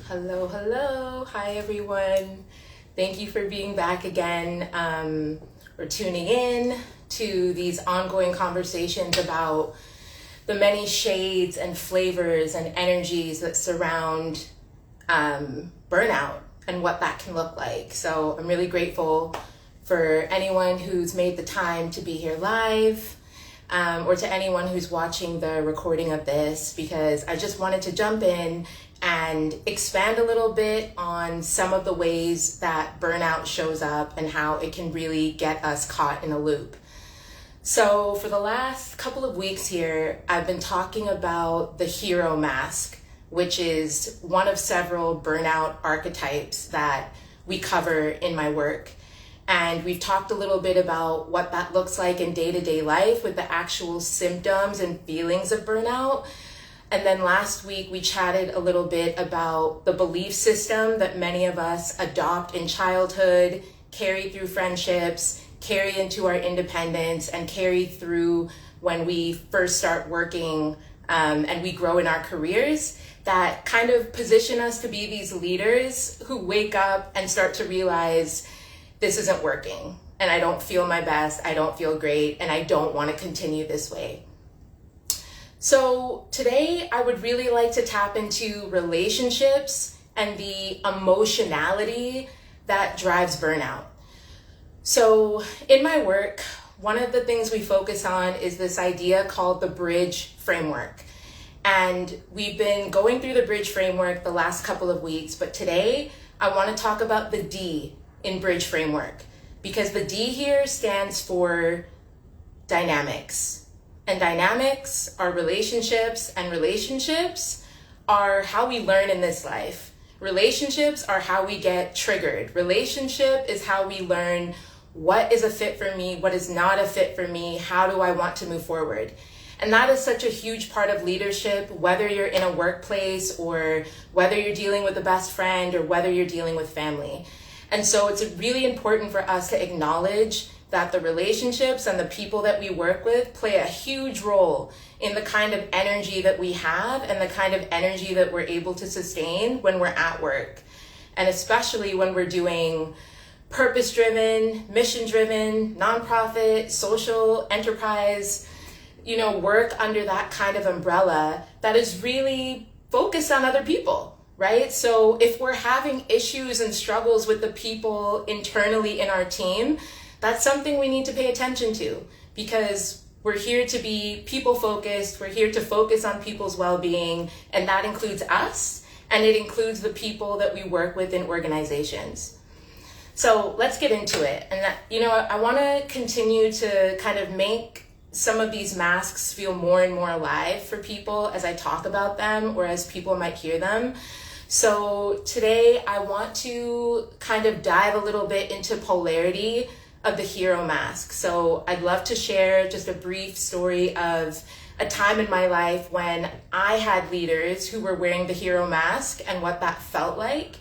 Hello, hello. Hi, everyone. Thank you for being back again or tuning in to these ongoing conversations about the many shades and flavors and energies that surround burnout and what that can look like. So I'm really grateful for anyone who's made the time to be here live or to anyone who's watching the recording of this, because I just wanted to jump in and expand a little bit on some of the ways that burnout shows up and how it can really get us caught in a loop. So for the last couple of weeks here, I've been talking about the hero mask, which is one of several burnout archetypes that we cover in my work. And we've talked a little bit about what that looks like in day-to-day life with the actual symptoms and feelings of burnout. And then last week, we chatted a little bit about the belief system that many of us adopt in childhood, carry through friendships, carry into our independence, and carry through when we first start working and we grow in our careers, that kind of position us to be these leaders who wake up and start to realize this isn't working, and I don't feel my best, I don't feel great, and I don't want to continue this way. So today I would really like to tap into relationships and the emotionality that drives burnout. So in my work, one of the things we focus on is this idea called the bridge framework. And we've been going through the bridge framework the last couple of weeks, but today I want to talk about the D in bridge framework, because the D here stands for dynamics. And dynamics are relationships, and relationships are how we learn in this life. Relationships are how we get triggered. Relationship is how we learn what is a fit for me, what is not a fit for me, how do I want to move forward. And that is such a huge part of leadership, whether you're in a workplace or whether you're dealing with a best friend or whether you're dealing with family. And so it's really important for us to acknowledge that the relationships and the people that we work with play a huge role in the kind of energy that we have and the kind of energy that we're able to sustain when we're at work. And especially when we're doing purpose-driven, mission-driven, nonprofit, social enterprise, work under that kind of umbrella that is really focused on other people, right? So if we're having issues and struggles with the people internally in our team, that's something we need to pay attention to, because we're here to be people focused. We're here to focus on people's well-being, and that includes us, and it includes the people that we work with in organizations. So let's get into it. And I want to continue to kind of make some of these masks feel more and more alive for people as I talk about them or as people might hear them. So today I want to kind of dive a little bit into polarity of the hero mask. So I'd love to share just a brief story of a time in my life when I had leaders who were wearing the hero mask and what that felt like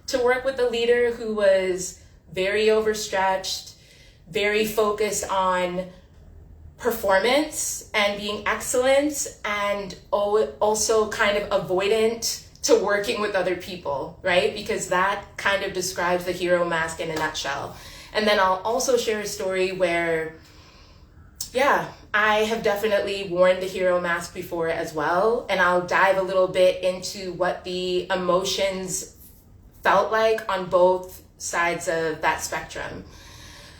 to work with a leader who was very overstretched, very focused on performance and being excellent, and also kind of avoidant to working with other people, right? Because that kind of describes the hero mask in a nutshell. And then I'll also share a story where, I have definitely worn the hero mask before as well. And I'll dive a little bit into what the emotions felt like on both sides of that spectrum.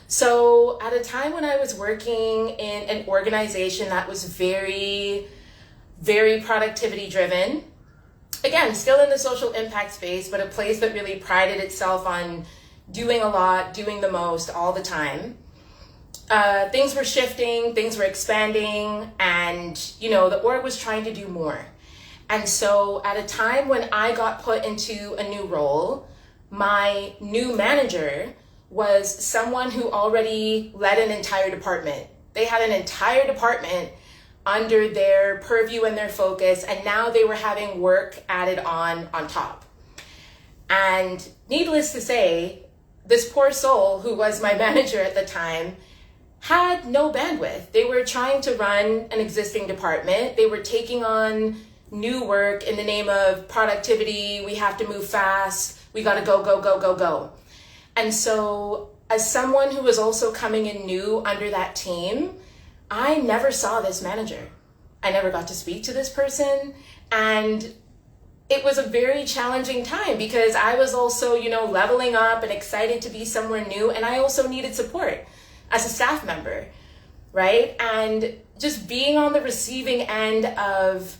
So at a time when I was working in an organization that was very, very productivity driven, again, still in the social impact space, but a place that really prided itself on doing a lot, doing the most all the time. Things were shifting, things were expanding, and the org was trying to do more. And so at a time when I got put into a new role, my new manager was someone who already led an entire department. They had an entire department under their purview and their focus, and now they were having work added on top. And needless to say, this poor soul, who was my manager at the time, had no bandwidth. They were trying to run an existing department. They were taking on new work in the name of productivity. We have to move fast. We got to go, go, go, go, go. And so as someone who was also coming in new under that team, I never saw this manager. I never got to speak to this person. And it was a very challenging time because I was also, leveling up and excited to be somewhere new. And I also needed support as a staff member, right? And just being on the receiving end of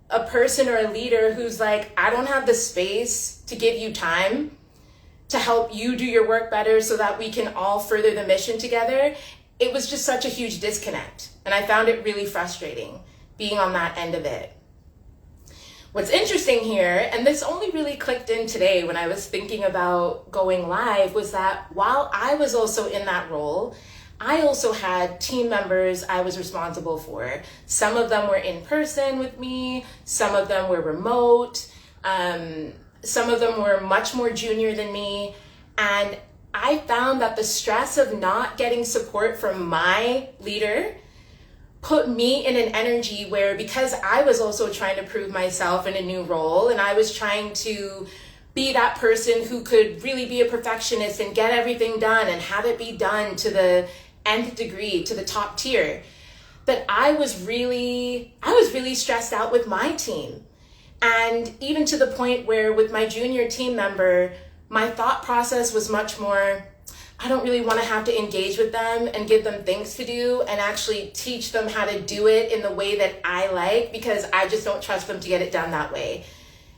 a person or a leader who's like, I don't have the space to give you time to help you do your work better so that we can all further the mission together. It was just such a huge disconnect. And I found it really frustrating being on that end of it. What's interesting here, and this only really clicked in today when I was thinking about going live, was that while I was also in that role, I also had team members I was responsible for. Some of them were in person with me, some of them were remote, some of them were much more junior than me. And I found that the stress of not getting support from my leader put me in an energy where, because I was also trying to prove myself in a new role, and I was trying to be that person who could really be a perfectionist and get everything done and have it be done to the nth degree, to the top tier, that I was really stressed out with my team. And even to the point where with my junior team member, my thought process was much more, I don't really want to have to engage with them and give them things to do and actually teach them how to do it in the way that I like, because I just don't trust them to get it done that way.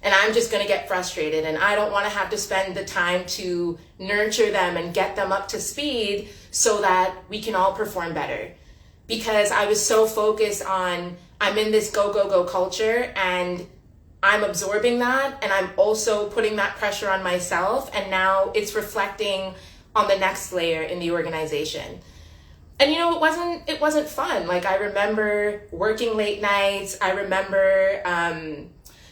And I'm just going to get frustrated, and I don't want to have to spend the time to nurture them and get them up to speed so that we can all perform better. Because I was so focused on, I'm in this go, go, go culture, and I'm absorbing that, and I'm also putting that pressure on myself, and now it's reflecting on the next layer in the organization. And it wasn't fun. Like, I remember working late nights. I remember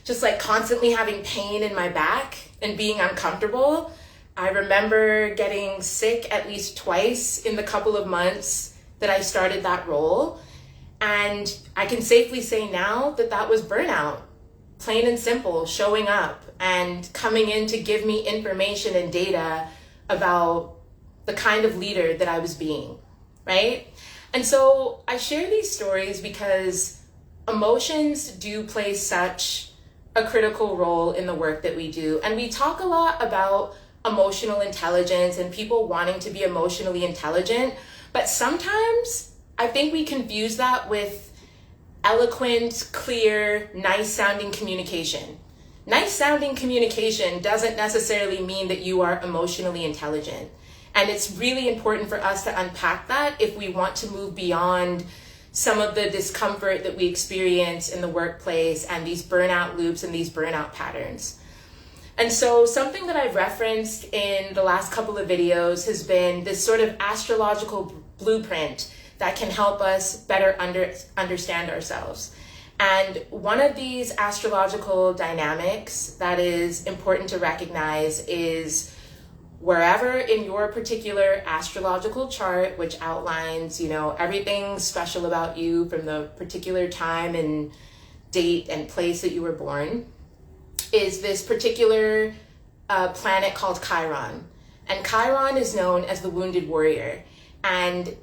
just like constantly having pain in my back and being uncomfortable. I remember getting sick at least twice in the couple of months that I started that role. And I can safely say now that that was burnout, plain and simple, showing up and coming in to give me information and data about the kind of leader that I was being, right? And so I share these stories because emotions do play such a critical role in the work that we do. And we talk a lot about emotional intelligence and people wanting to be emotionally intelligent, but sometimes I think we confuse that with eloquent, clear, nice-sounding communication. Nice-sounding communication doesn't necessarily mean that you are emotionally intelligent. And it's really important for us to unpack that if we want to move beyond some of the discomfort that we experience in the workplace and these burnout loops and these burnout patterns. And so something that I've referenced in the last couple of videos has been this sort of astrological blueprint that can help us better understand ourselves. And one of these astrological dynamics that is important to recognize is wherever in your particular astrological chart, which outlines, everything special about you from the particular time and date and place that you were born, is this particular planet called Chiron. And Chiron is known as the wounded warrior. And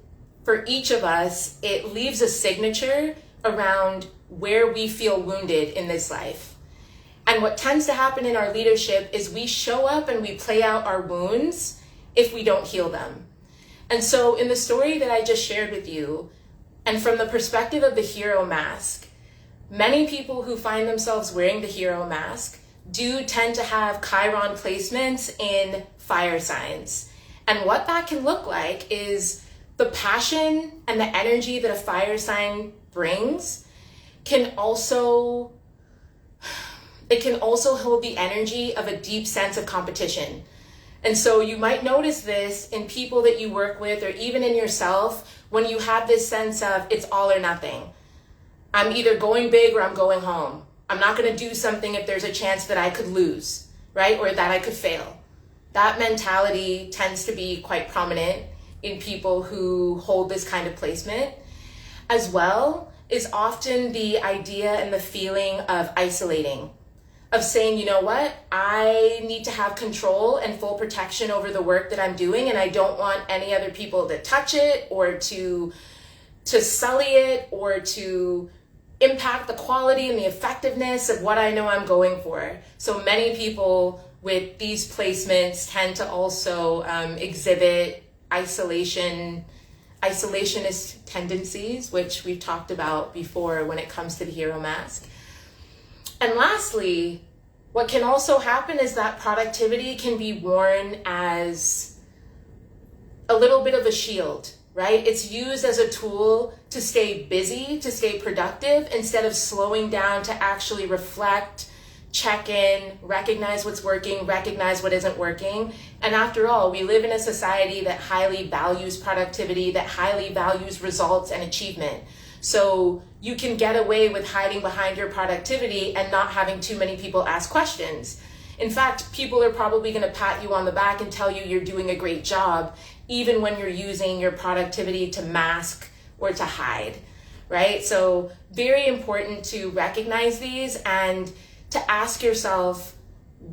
for each of us, it leaves a signature around where we feel wounded in this life. And what tends to happen in our leadership is we show up and we play out our wounds if we don't heal them. And so in the story that I just shared with you, and from the perspective of the hero mask, many people who find themselves wearing the hero mask do tend to have Chiron placements in fire signs. And what that can look like is the passion and the energy that a fire sign brings can also hold the energy of a deep sense of competition. And so you might notice this in people that you work with, or even in yourself, when you have this sense of it's all or nothing. I'm either going big or I'm going home. I'm not going to do something if there's a chance that I could lose, right? Or that I could fail. That mentality tends to be quite prominent in people who hold this kind of placement. As well, is often the idea and the feeling of isolating, of saying, you know what, I need to have control and full protection over the work that I'm doing, and I don't want any other people to touch it or to sully it or to impact the quality and the effectiveness of what I know I'm going for. So many people with these placements tend to also exhibit isolationist tendencies, which we've talked about before when it comes to the hero mask. And lastly, what can also happen is that productivity can be worn as a little bit of a shield, right? It's used as a tool to stay busy, to stay productive, instead of slowing down to actually reflect, check in, recognize what's working, recognize what isn't working. And after all, we live in a society that highly values productivity, that highly values results and achievement. So you can get away with hiding behind your productivity and not having too many people ask questions. In fact, people are probably going to pat you on the back and tell you you're doing a great job, even when you're using your productivity to mask or to hide, right? So very important to recognize these and to ask yourself,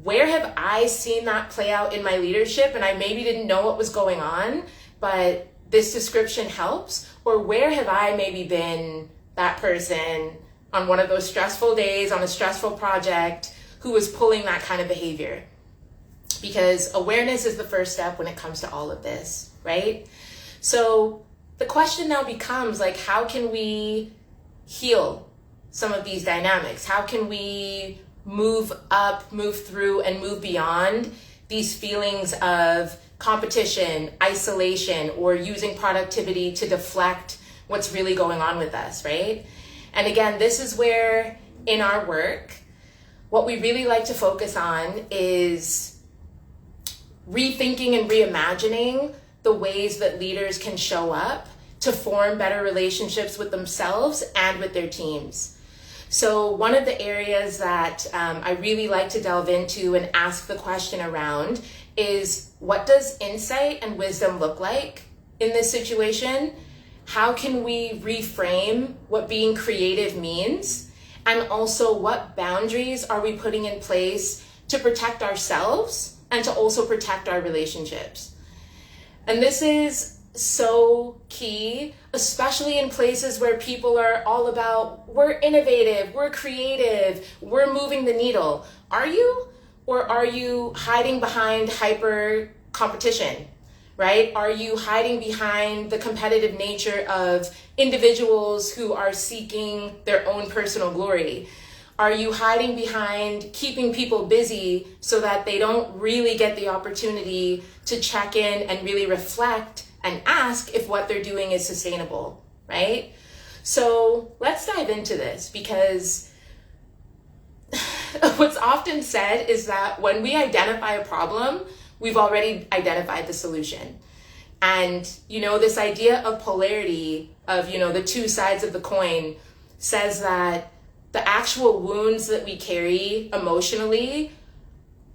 where have I seen that play out in my leadership? And I maybe didn't know what was going on, but this description helps. Or where have I maybe been that person on one of those stressful days, on a stressful project, who was pulling that kind of behavior? Because awareness is the first step when it comes to all of this, right? So the question now becomes, like, how can we heal some of these dynamics? How can we move up, move through, and move beyond these feelings of competition, isolation, or using productivity to deflect what's really going on with us, right? And again, this is where in our work, what we really like to focus on is rethinking and reimagining the ways that leaders can show up to form better relationships with themselves and with their teams. So one of the areas that I really like to delve into and ask the question around is, what does insight and wisdom look like in this situation? How can we reframe what being creative means? And also, what boundaries are we putting in place to protect ourselves and to also protect our relationships? And this is so key, especially in places where people are all about, we're innovative, we're creative, we're moving the needle. Are you? Or are you hiding behind hyper competition, right? Are you hiding behind the competitive nature of individuals who are seeking their own personal glory? Are you hiding behind keeping people busy so that they don't really get the opportunity to check in and really reflect and ask if what they're doing is sustainable, right? So let's dive into this, because what's often said is that when we identify a problem, we've already identified the solution. And, this idea of polarity, of, the two sides of the coin, says that the actual wounds that we carry emotionally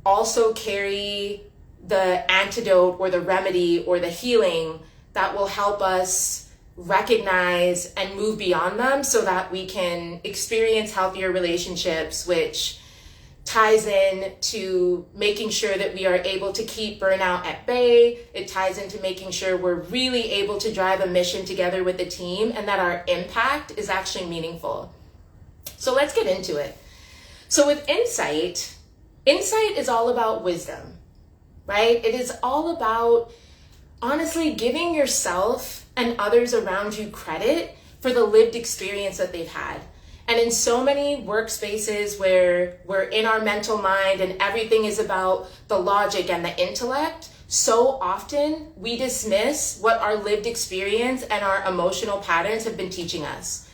also carry the antidote or the remedy or the healing that will help us recognize and move beyond them so that we can experience healthier relationships, which ties in to making sure that we are able to keep burnout at bay. It ties into making sure we're really able to drive a mission together with the team and that our impact is actually meaningful. So let's get into it. So with insight is all about wisdom, right? It is all about honestly giving yourself and others around you credit for the lived experience that they've had. And in so many workspaces where we're in our mental mind and everything is about the logic and the intellect, so often we dismiss what our lived experience and our emotional patterns have been teaching us.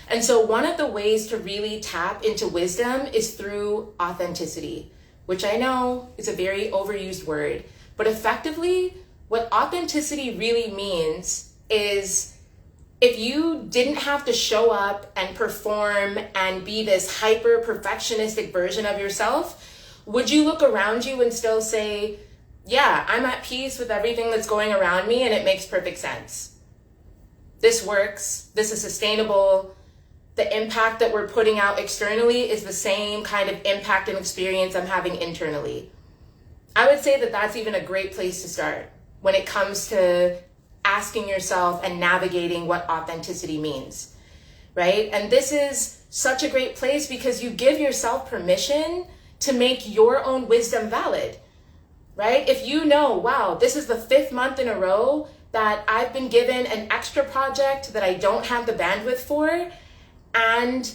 And so one of the ways to really tap into wisdom is through authenticity, which I know is a very overused word, but effectively what authenticity really means is, if you didn't have to show up and perform and be this hyper perfectionistic version of yourself, would you look around you and still say, yeah, I'm at peace with everything that's going around me and it makes perfect sense. This works, this is sustainable, the impact that we're putting out externally is the same kind of impact and experience I'm having internally. I would say that that's even a great place to start when it comes to asking yourself and navigating what authenticity means, right? And this is such a great place because you give yourself permission to make your own wisdom valid, right? If you know, wow, this is the 5th month in a row that I've been given an extra project that I don't have the bandwidth for, and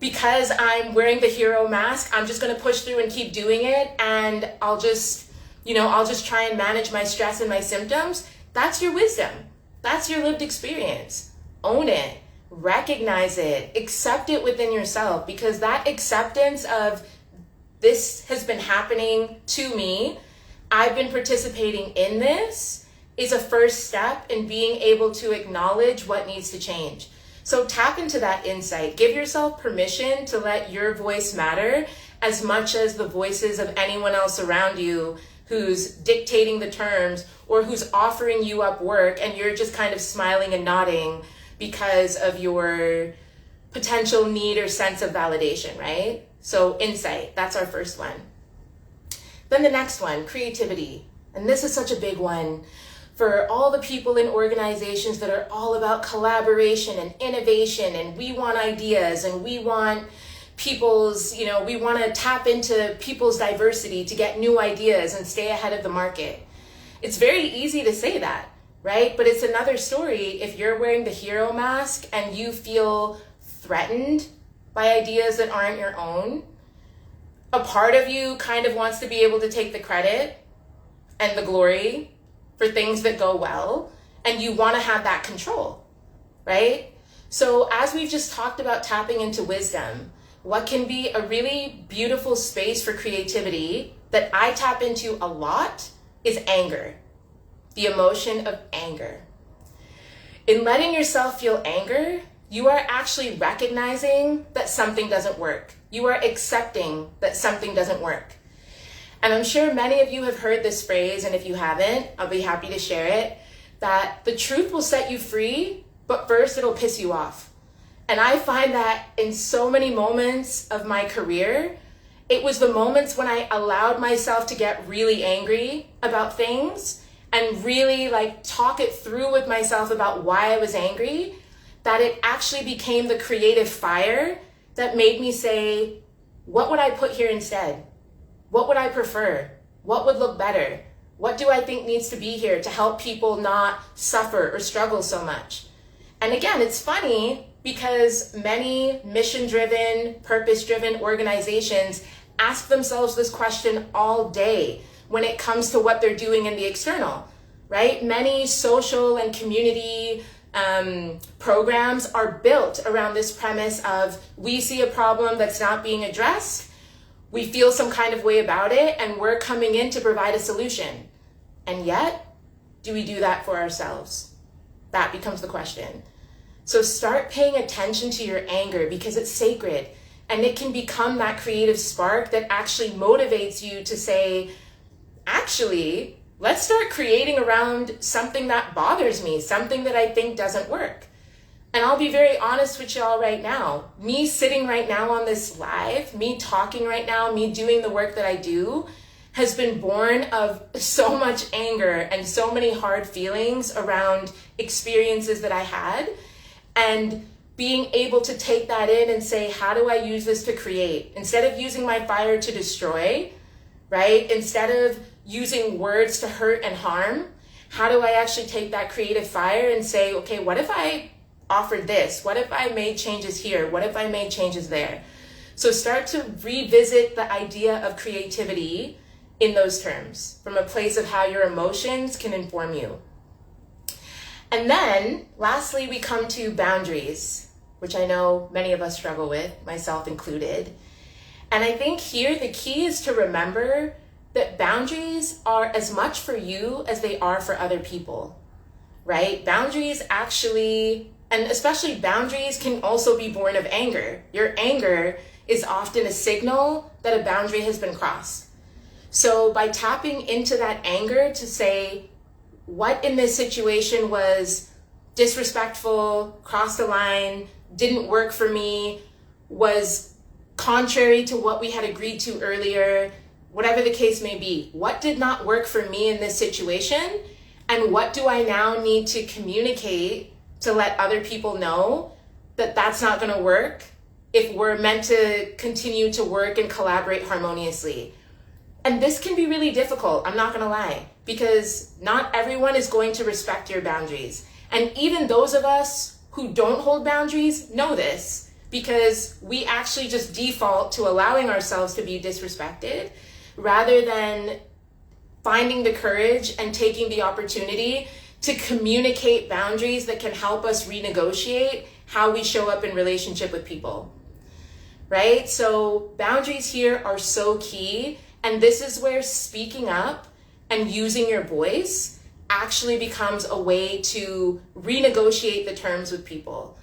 because I'm wearing the hero mask, I'm just going to push through and keep doing it, and I'll just try and manage my stress and my symptoms. That's your wisdom. That's your lived experience. Own it, recognize it, accept it within yourself, because that acceptance of this has been happening to me, I've been participating in this, is a first step in being able to acknowledge what needs to change. So tap into that insight. Give yourself permission to let your voice matter as much as the voices of anyone else around you who's dictating the terms or who's offering you up work and you're just kind of smiling and nodding because of your potential need or sense of validation, right? So insight, that's our first one. Then the next one, creativity. And this is such a big one for all the people in organizations that are all about collaboration and innovation, and we want ideas and we want people's, we want to tap into people's diversity to get new ideas and stay ahead of the market. It's very easy to say that, right? But it's another story if you're wearing the hero mask and you feel threatened by ideas that aren't your own. A part of you kind of wants to be able to take the credit and the glory for things that go well, and you want to have that control, right? So as we've just talked about tapping into wisdom, what can be a really beautiful space for creativity that I tap into a lot is anger, the emotion of anger. In letting yourself feel anger, you are actually recognizing that something doesn't work. You are accepting that something doesn't work. And I'm sure many of you have heard this phrase, and if you haven't, I'll be happy to share it, that the truth will set you free, but first it'll piss you off. And I find that in so many moments of my career, it was the moments when I allowed myself to get really angry about things and really talk it through with myself about why I was angry, that it actually became the creative fire that made me say, what would I put here instead? What would I prefer? What would look better? What do I think needs to be here to help people not suffer or struggle so much? And again, it's funny because many mission-driven, purpose-driven organizations ask themselves this question all day when it comes to what they're doing in the external, right? Many social and community programs are built around this premise of we see a problem that's not being addressed, we feel some kind of way about it, and we're coming in to provide a solution. And yet, do we do that for ourselves? That becomes the question. So start paying attention to your anger because it's sacred, and it can become that creative spark that actually motivates you to say, actually, let's start creating around something that bothers me, something that I think doesn't work. And I'll be very honest with y'all right now. Me sitting right now on this live, me talking right now, me doing the work that I do has been born of so much anger and so many hard feelings around experiences that I had. And being able to take that in and say, how do I use this to create? Instead of using my fire to destroy, right? Instead of using words to hurt and harm, how do I actually take that creative fire and say, okay, what if I offered this? What if I made changes here? What if I made changes there? So start to revisit the idea of creativity in those terms from a place of how your emotions can inform you. And then lastly, we come to boundaries, which I know many of us struggle with, myself included. And I think here the key is to remember that boundaries are as much for you as they are for other people, right? Boundaries actually, and especially boundaries, can also be born of anger. Your anger is often a signal that a boundary has been crossed. So by tapping into that anger to say, what in this situation was disrespectful, crossed the line, didn't work for me, was contrary to what we had agreed to earlier, whatever the case may be. What did not work for me in this situation? And what do I now need to communicate to let other people know that that's not going to work if we're meant to continue to work and collaborate harmoniously? And this can be really difficult, I'm not going to lie, because not everyone is going to respect your boundaries. And even those of us who don't hold boundaries know this, because we actually just default to allowing ourselves to be disrespected rather than finding the courage and taking the opportunity to communicate boundaries that can help us renegotiate how we show up in relationship with people, right? So boundaries here are so key. And this is where speaking up and using your voice actually becomes a way to renegotiate the terms with people.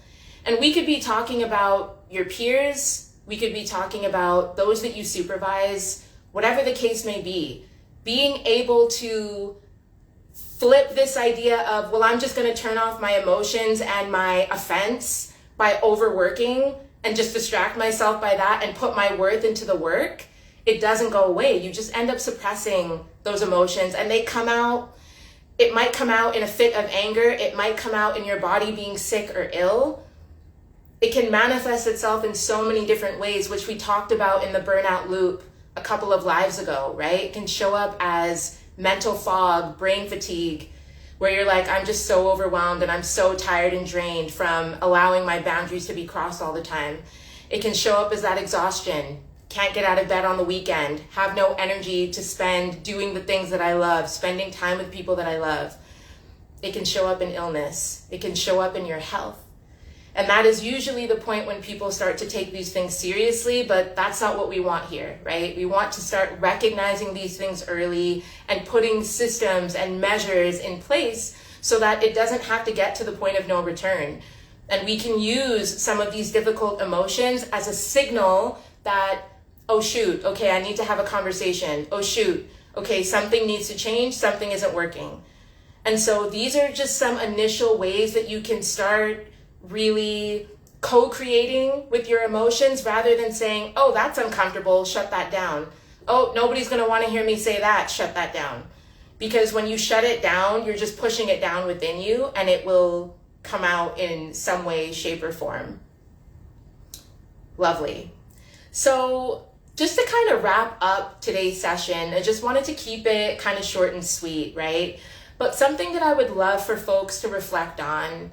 And we could be talking about your peers, we could be talking about those that you supervise, whatever the case may be. Being able to flip this idea of, well, I'm just going to turn off my emotions and my offense by overworking and just distract myself by that and put my worth into the work, it doesn't go away. You just end up suppressing those emotions, and they come out. It might come out in a fit of anger. It might come out in your body being sick or ill. It can manifest itself in so many different ways, which we talked about in the burnout loop a couple of lives ago, right? It can show up as mental fog, brain fatigue, where you're like, I'm just so overwhelmed and I'm so tired and drained from allowing my boundaries to be crossed all the time. It can show up as that exhaustion. Can't get out of bed on the weekend, have no energy to spend doing the things that I love, spending time with people that I love. It can show up in illness. It can show up in your health. And that is usually the point when people start to take these things seriously, but that's not what we want here, right? We want to start recognizing these things early and putting systems and measures in place so that it doesn't have to get to the point of no return. And we can use some of these difficult emotions as a signal that, oh shoot, okay, I need to have a conversation. Oh shoot, okay, something needs to change, something isn't working. And so these are just some initial ways that you can start really co-creating with your emotions rather than saying, oh, that's uncomfortable, shut that down. Oh, nobody's going to want to hear me say that, shut that down. Because when you shut it down, you're just pushing it down within you, and it will come out in some way, shape, or form. Lovely. So just to kind of wrap up today's session, I just wanted to keep it kind of short and sweet, right? But something that I would love for folks to reflect on,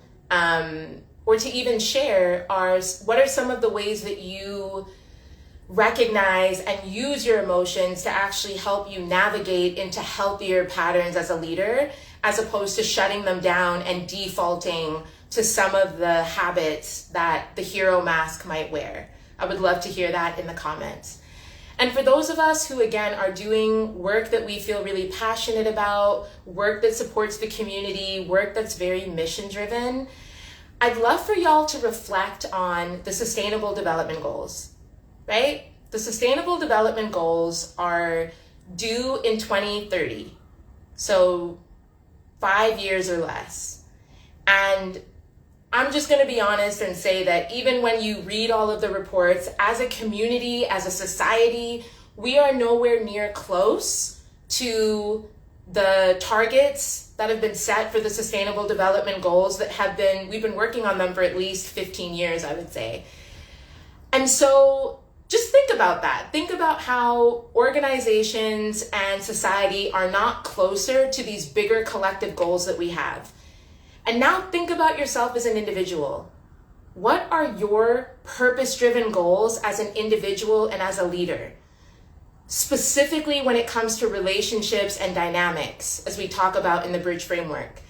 or to even share, are what are some of the ways that you recognize and use your emotions to actually help you navigate into healthier patterns as a leader, as opposed to shutting them down and defaulting to some of the habits that the hero mask might wear. I would love to hear that in the comments. And for those of us who, again, are doing work that we feel really passionate about, work that supports the community, work that's very mission-driven, I'd love for y'all to reflect on the Sustainable Development Goals, right? The Sustainable Development Goals are due in 2030, so 5 years or less. And I'm just going to be honest and say that even when you read all of the reports, as a community, as a society, we are nowhere near close to the targets that have been set for the Sustainable Development Goals that we've been working on them for at least 15 years, I would say. And so just think about that. Think about how organizations and society are not closer to these bigger collective goals that we have. And now think about yourself as an individual. What are your purpose-driven goals as an individual and as a leader? Specifically when it comes to relationships and dynamics, as we talk about in the Bridge framework.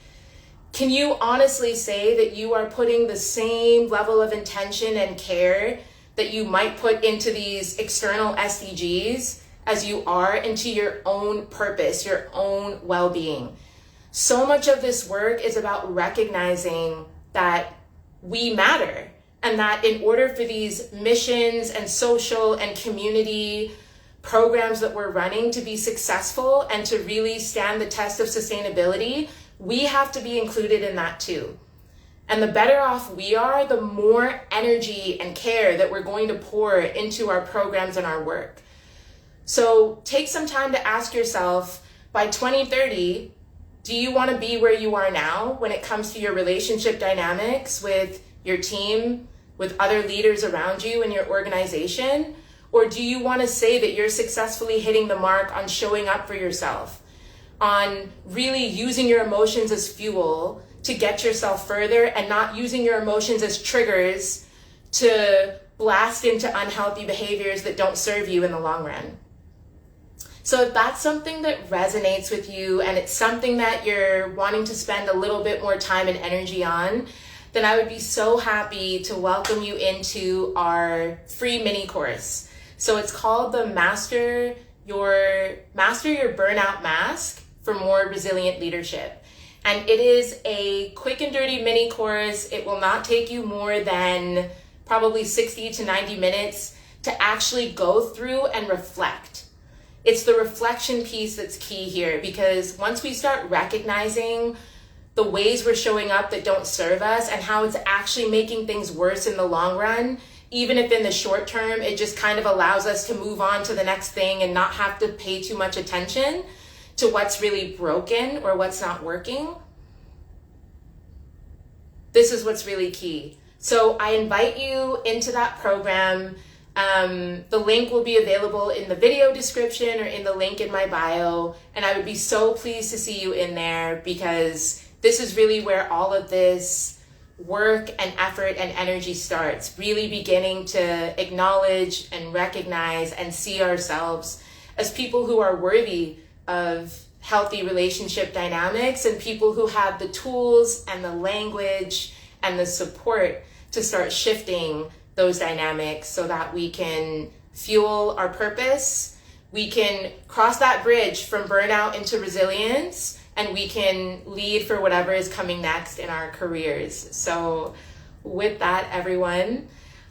Can you honestly say that you are putting the same level of intention and care that you might put into these external SDGs as you are into your own purpose, your own well-being? So much of this work is about recognizing that we matter, and that in order for these missions and social and community programs that we're running to be successful and to really stand the test of sustainability, we have to be included in that too. And the better off we are, the more energy and care that we're going to pour into our programs and our work. So take some time to ask yourself, by 2030, do you want to be where you are now when it comes to your relationship dynamics with your team, with other leaders around you in your organization? Or do you want to say that you're successfully hitting the mark on showing up for yourself, on really using your emotions as fuel to get yourself further and not using your emotions as triggers to blast into unhealthy behaviors that don't serve you in the long run? So if that's something that resonates with you and it's something that you're wanting to spend a little bit more time and energy on, then I would be so happy to welcome you into our free mini course. So it's called the Master Your Burnout Mask for More Resilient Leadership. And it is a quick and dirty mini course. It will not take you more than probably 60 to 90 minutes to actually go through and reflect. It's the reflection piece that's key here, because once we start recognizing the ways we're showing up that don't serve us and how it's actually making things worse in the long run, even if in the short term, it just kind of allows us to move on to the next thing and not have to pay too much attention to what's really broken or what's not working. This is what's really key. So I invite you into that program. The link will be available in the video description or in the link in my bio. And I would be so pleased to see you in there, because this is really where all of this work and effort and energy starts, really beginning to acknowledge and recognize and see ourselves as people who are worthy of healthy relationship dynamics and people who have the tools and the language and the support to start shifting those dynamics so that we can fuel our purpose, we can cross that bridge from burnout into resilience, and we can lead for whatever is coming next in our careers. So with that, everyone,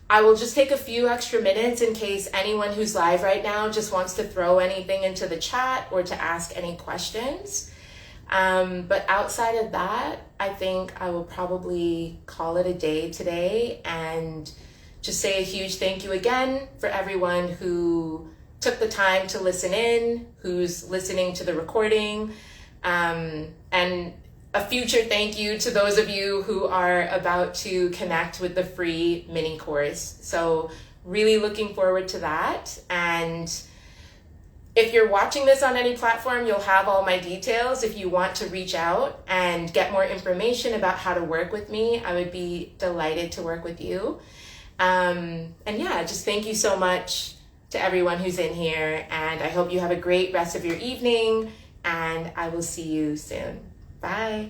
I will just take a few extra minutes in case anyone who's live right now just wants to throw anything into the chat or to ask any questions. But outside of that, I think I will probably call it a day today and just say a huge thank you again for everyone who took the time to listen in, who's listening to the recording, and a future thank you to those of you who are about to connect with the free mini course. So really looking forward to that. And if you're watching this on any platform, you'll have all my details. If you want to reach out and get more information about how to work with me, I would be delighted to work with you. And yeah, just thank you so much to everyone who's in here. And I hope you have a great rest of your evening, and I will see you soon. Bye.